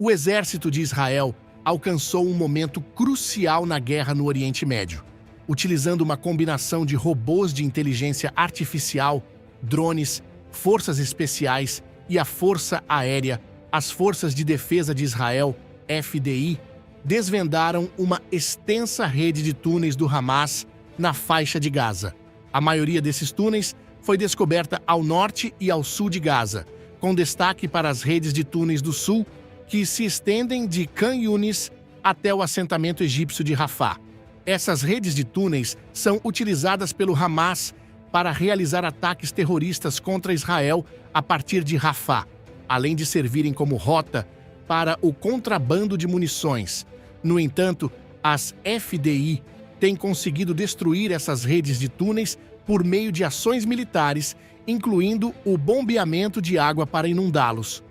O exército de Israel alcançou um momento crucial na guerra no Oriente Médio, utilizando uma combinação de robôs de inteligência artificial, drones, forças especiais e a Força Aérea. As Forças de Defesa de Israel, FDI, desvendaram uma extensa rede de túneis do Hamas na faixa de Gaza. A maioria desses túneis foi descoberta ao norte e ao sul de Gaza, com destaque para as redes de túneis do sul, que se estendem de Khan Yunis até o assentamento egípcio de Rafah. Essas redes de túneis são utilizadas pelo Hamas para realizar ataques terroristas contra Israel a partir de Rafah, além de servirem como rota para o contrabando de munições. No entanto, as FDI têm conseguido destruir essas redes de túneis por meio de ações militares, incluindo o bombeamento de água para inundá-los.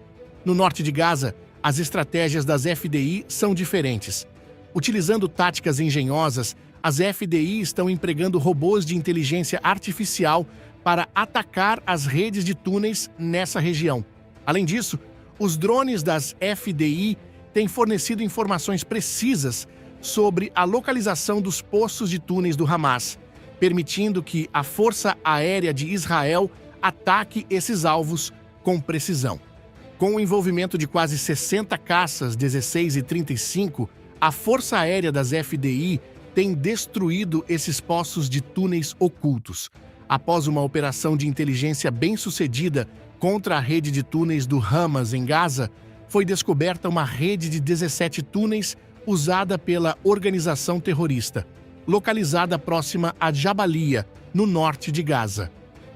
No norte de Gaza, as estratégias das FDI são diferentes. Utilizando táticas engenhosas, as FDI estão empregando robôs de inteligência artificial para atacar as redes de túneis nessa região. Além disso, os drones das FDI têm fornecido informações precisas sobre a localização dos poços de túneis do Hamas, permitindo que a Força Aérea de Israel ataque esses alvos com precisão. Com o envolvimento de quase 60 caças 16 e 35, a Força Aérea das FDI tem destruído esses poços de túneis ocultos. Após uma operação de inteligência bem-sucedida contra a rede de túneis do Hamas em Gaza, foi descoberta uma rede de 17 túneis usada pela organização terrorista, localizada próxima a Jabalia, no norte de Gaza.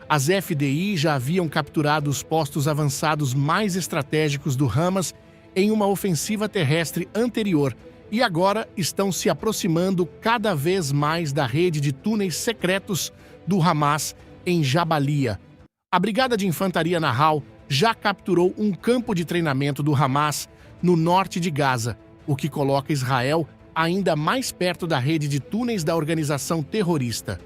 As FDI já haviam capturado os postos avançados mais estratégicos do Hamas em uma ofensiva terrestre anterior e agora estão se aproximando cada vez mais da rede de túneis secretos do Hamas em Jabalia. A Brigada de Infantaria Nahal já capturou um campo de treinamento do Hamas no norte de Gaza, o que coloca Israel ainda mais perto da rede de túneis da organização terrorista.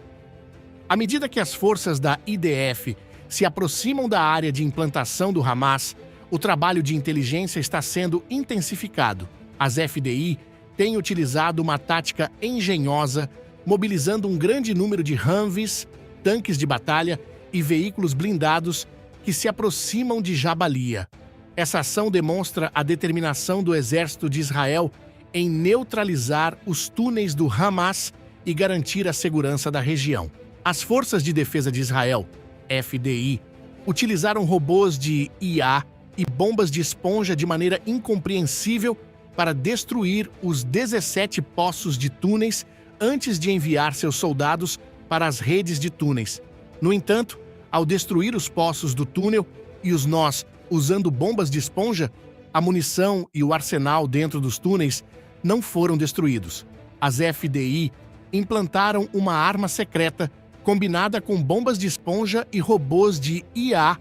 À medida que as forças da IDF se aproximam da área de implantação do Hamas, o trabalho de inteligência está sendo intensificado. As FDI têm utilizado uma tática engenhosa, mobilizando um grande número de Humvees, tanques de batalha e veículos blindados que se aproximam de Jabalia. Essa ação demonstra a determinação do exército de Israel em neutralizar os túneis do Hamas e garantir a segurança da região. As Forças de Defesa de Israel, FDI, utilizaram robôs de IA e bombas de esponja de maneira incompreensível para destruir os 17 poços de túneis antes de enviar seus soldados para as redes de túneis. No entanto, ao destruir os poços do túnel e os nós usando bombas de esponja, a munição e o arsenal dentro dos túneis não foram destruídos. As FDI implantaram uma arma secreta combinada com bombas de esponja e robôs de IA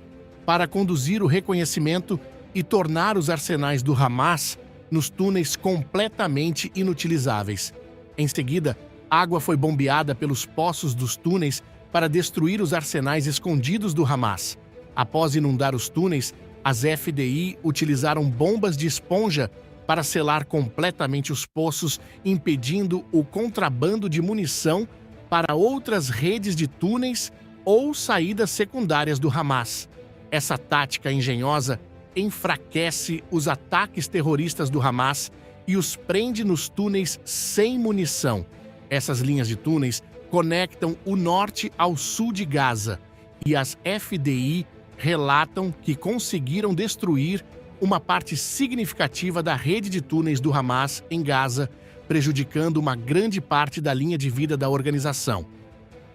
para conduzir o reconhecimento e tornar os arsenais do Hamas nos túneis completamente inutilizáveis. Em seguida, água foi bombeada pelos poços dos túneis para destruir os arsenais escondidos do Hamas. Após inundar os túneis, as FDI utilizaram bombas de esponja para selar completamente os poços, impedindo o contrabando de munição para outras redes de túneis ou saídas secundárias do Hamas. Essa tática engenhosa enfraquece os ataques terroristas do Hamas e os prende nos túneis sem munição. Essas linhas de túneis conectam o norte ao sul de Gaza e as FDI relatam que conseguiram destruir uma parte significativa da rede de túneis do Hamas em Gaza, prejudicando uma grande parte da linha de vida da organização.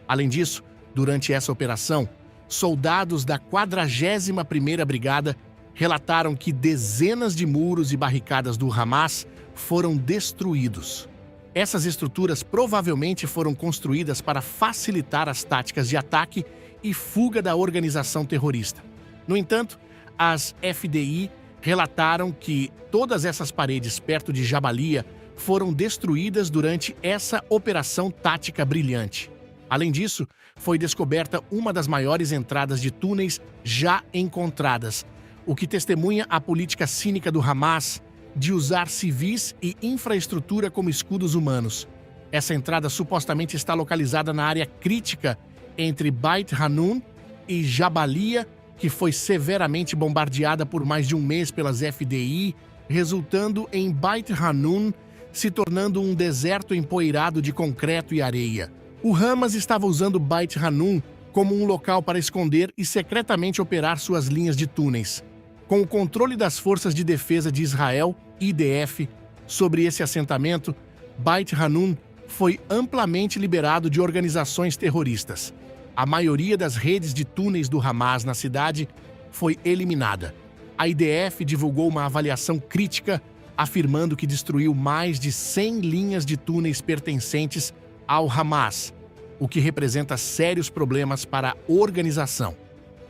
Além disso, durante essa operação, soldados da 41ª Brigada relataram que dezenas de muros e barricadas do Hamas foram destruídos. Essas estruturas provavelmente foram construídas para facilitar as táticas de ataque e fuga da organização terrorista. No entanto, as FDI relataram que todas essas paredes perto de Jabalia foram destruídas durante essa operação tática brilhante. Além disso, foi descoberta uma das maiores entradas de túneis já encontradas, o que testemunha a política cínica do Hamas de usar civis e infraestrutura como escudos humanos. Essa entrada supostamente está localizada na área crítica entre Beit Hanun e Jabalia, que foi severamente bombardeada por mais de um mês pelas FDI, resultando em Beit Hanun se tornando um deserto empoeirado de concreto e areia. O Hamas estava usando Beit Hanun como um local para esconder e secretamente operar suas linhas de túneis. Com o controle das Forças de Defesa de Israel, IDF, sobre esse assentamento, Beit Hanun foi amplamente liberado de organizações terroristas. A maioria das redes de túneis do Hamas na cidade foi eliminada. A IDF divulgou uma avaliação crítica, afirmando que destruiu mais de 100 linhas de túneis pertencentes ao Hamas, o que representa sérios problemas para a organização.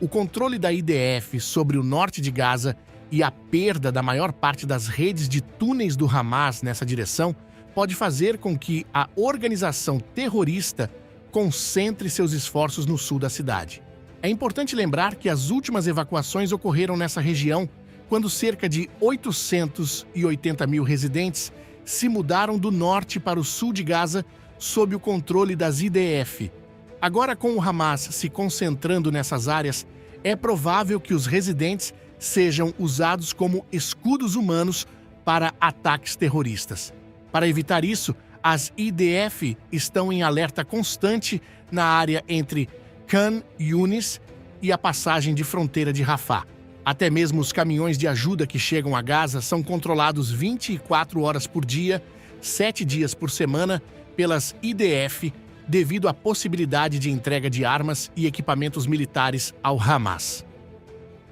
O controle da IDF sobre o norte de Gaza e a perda da maior parte das redes de túneis do Hamas nessa direção pode fazer com que a organização terrorista concentre seus esforços no sul da cidade. É importante lembrar que as últimas evacuações ocorreram nessa região quando cerca de 880 mil residentes se mudaram do norte para o sul de Gaza sob o controle das IDF. Agora, com o Hamas se concentrando nessas áreas, é provável que os residentes sejam usados como escudos humanos para ataques terroristas. Para evitar isso, as IDF estão em alerta constante na área entre Khan Yunis e a passagem de fronteira de Rafah. Até mesmo os caminhões de ajuda que chegam a Gaza são controlados 24 horas por dia, 7 dias por semana, pelas IDF, devido à possibilidade de entrega de armas e equipamentos militares ao Hamas.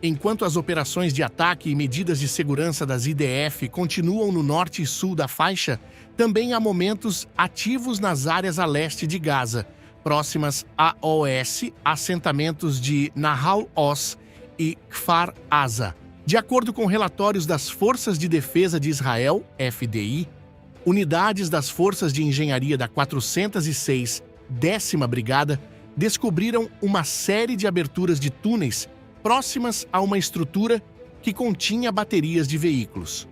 Enquanto as operações de ataque e medidas de segurança das IDF continuam no norte e sul da faixa, também há momentos ativos nas áreas a leste de Gaza, próximas a oeste, assentamentos de Nahal Oz e Kfar Aza. De acordo com relatórios das Forças de Defesa de Israel, FDI, unidades das Forças de Engenharia da 406 10ª Brigada descobriram uma série de aberturas de túneis próximas a uma estrutura que continha baterias de veículos.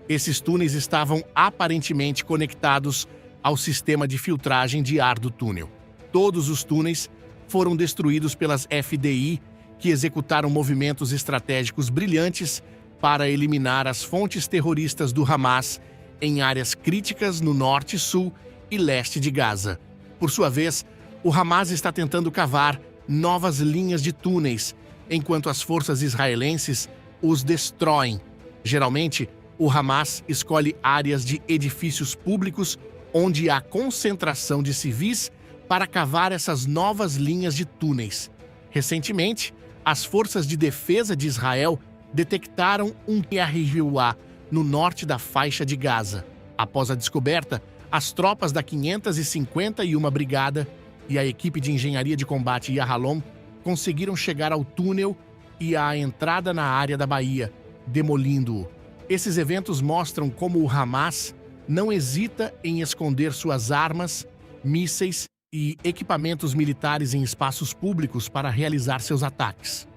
Esses túneis estavam aparentemente conectados ao sistema de filtragem de ar do túnel. Todos os túneis foram destruídos pelas FDI, que executaram movimentos estratégicos brilhantes para eliminar as fontes terroristas do Hamas em áreas críticas no norte, sul e leste de Gaza. Por sua vez, o Hamas está tentando cavar novas linhas de túneis, enquanto as forças israelenses os destroem. Geralmente, o Hamas escolhe áreas de edifícios públicos onde há concentração de civis para cavar essas novas linhas de túneis. Recentemente, as forças de defesa de Israel detectaram um RUA no norte da faixa de Gaza. Após a descoberta, as tropas da 551ª Brigada e a equipe de engenharia de combate Yahalom conseguiram chegar ao túnel e à entrada na área da baía, demolindo-o. Esses eventos mostram como o Hamas não hesita em esconder suas armas, mísseis e equipamentos militares em espaços públicos para realizar seus ataques.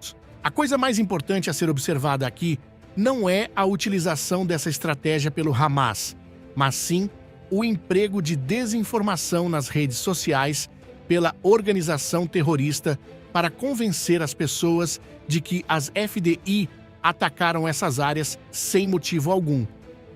A coisa mais importante a ser observada aqui não é a utilização dessa estratégia pelo Hamas, mas sim o emprego de desinformação nas redes sociais pela organização terrorista para convencer as pessoas de que as FDI atacaram essas áreas sem motivo algum.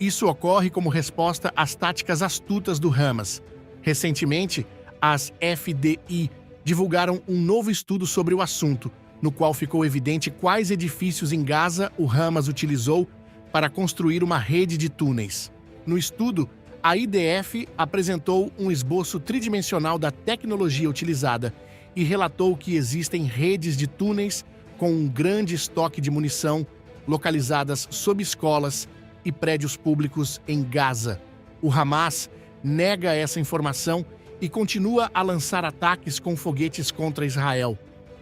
Isso ocorre como resposta às táticas astutas do Hamas. Recentemente, as FDI divulgaram um novo estudo sobre o assunto, no qual ficou evidente quais edifícios em Gaza o Hamas utilizou para construir uma rede de túneis. No estudo, a IDF apresentou um esboço tridimensional da tecnologia utilizada e relatou que existem redes de túneis com um grande estoque de munição localizadas sob escolas e prédios públicos em Gaza. O Hamas nega essa informação e continua a lançar ataques com foguetes contra Israel.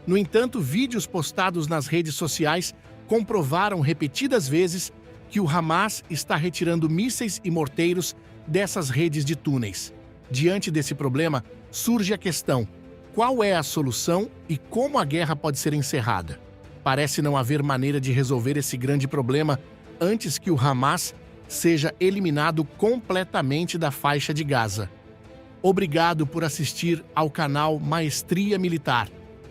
No entanto, vídeos postados nas redes sociais comprovaram repetidas vezes que o Hamas está retirando mísseis e morteiros dessas redes de túneis. Diante desse problema, surge a questão: qual é a solução e como a guerra pode ser encerrada? Parece não haver maneira de resolver esse grande problema antes que o Hamas seja eliminado completamente da faixa de Gaza. Obrigado por assistir ao canal Maestria Militar.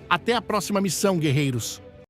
Até a próxima missão, guerreiros!